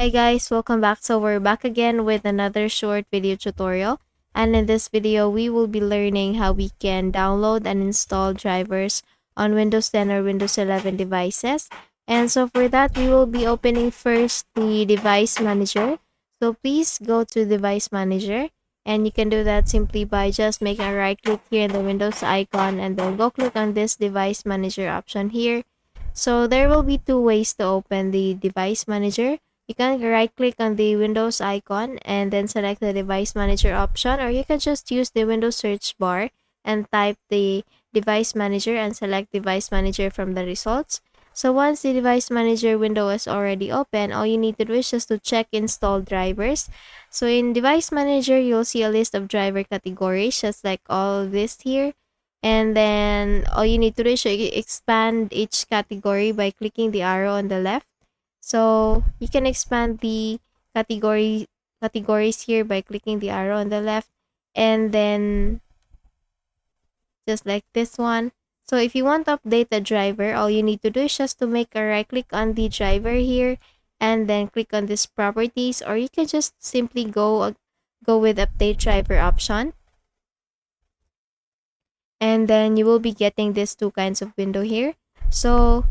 Hey guys, welcome back. So we're back again with another short video tutorial, and in this video we will be learning how we can download and install drivers on Windows 10 or Windows 11 devices. And so for that we will be opening first the device manager. So please go to device manager, and you can do that simply by just making a right click here in the Windows icon and then go click on this device manager option here. So there will be two ways to open the device manager. You can right click on the Windows icon and then select the device manager option, or you can just use the Windows search bar and type the device manager and select device manager from the results. So once the device manager window is already open, all you need to do is just to check install drivers. So in device manager, you'll see a list of driver categories just like all this here. And then all you need to do is expand each category by clicking the arrow on the left. So you can expand the categories here by clicking the arrow on the left, and then just like this one. So if you want to update the driver, all you need to do is just to make a right click on the driver here and then click on this properties, or you can just simply go with update driver option. And then you will be getting these two kinds of window here. So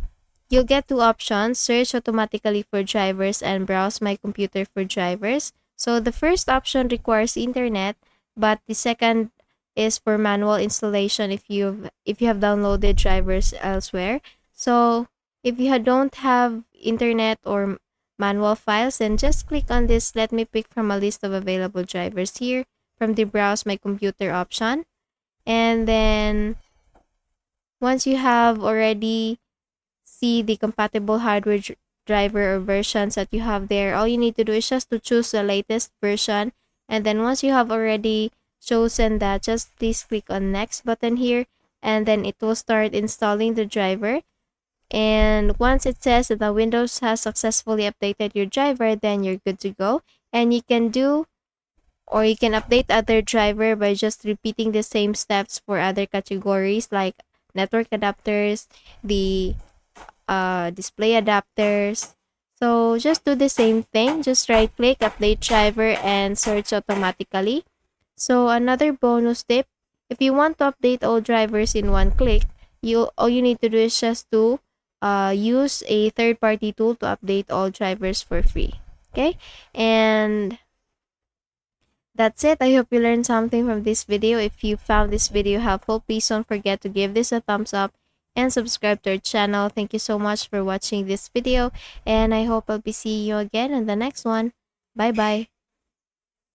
you'll get two options: search automatically for drivers and browse my computer for drivers. So the first option requires internet, but the second is for manual installation if you have downloaded drivers elsewhere. So if you don't have internet or manual files, then just click on this let me pick from a list of available drivers here from the browse my computer option. And then once you have already see the compatible hardware driver or versions that you have there, all you need to do is just to choose the latest version. And then once you have already chosen that, just please click on next button here, and then it will start installing the driver. And once it says that the Windows has successfully updated your driver, then you're good to go. And you can update other driver by just repeating the same steps for other categories like network adapters, the display adapters. So just do the same thing. Just right click, update driver, and search automatically. So another bonus tip: if you want to update all drivers in one click, all you need to do is just to use a third-party tool to update all drivers for free. Okay, and that's it. I hope you learned something from this video. If you found this video helpful, please don't forget to give this a thumbs up and subscribe to our channel. Thank you so much for watching this video, and I hope I'll be seeing you again in the next one. Bye bye.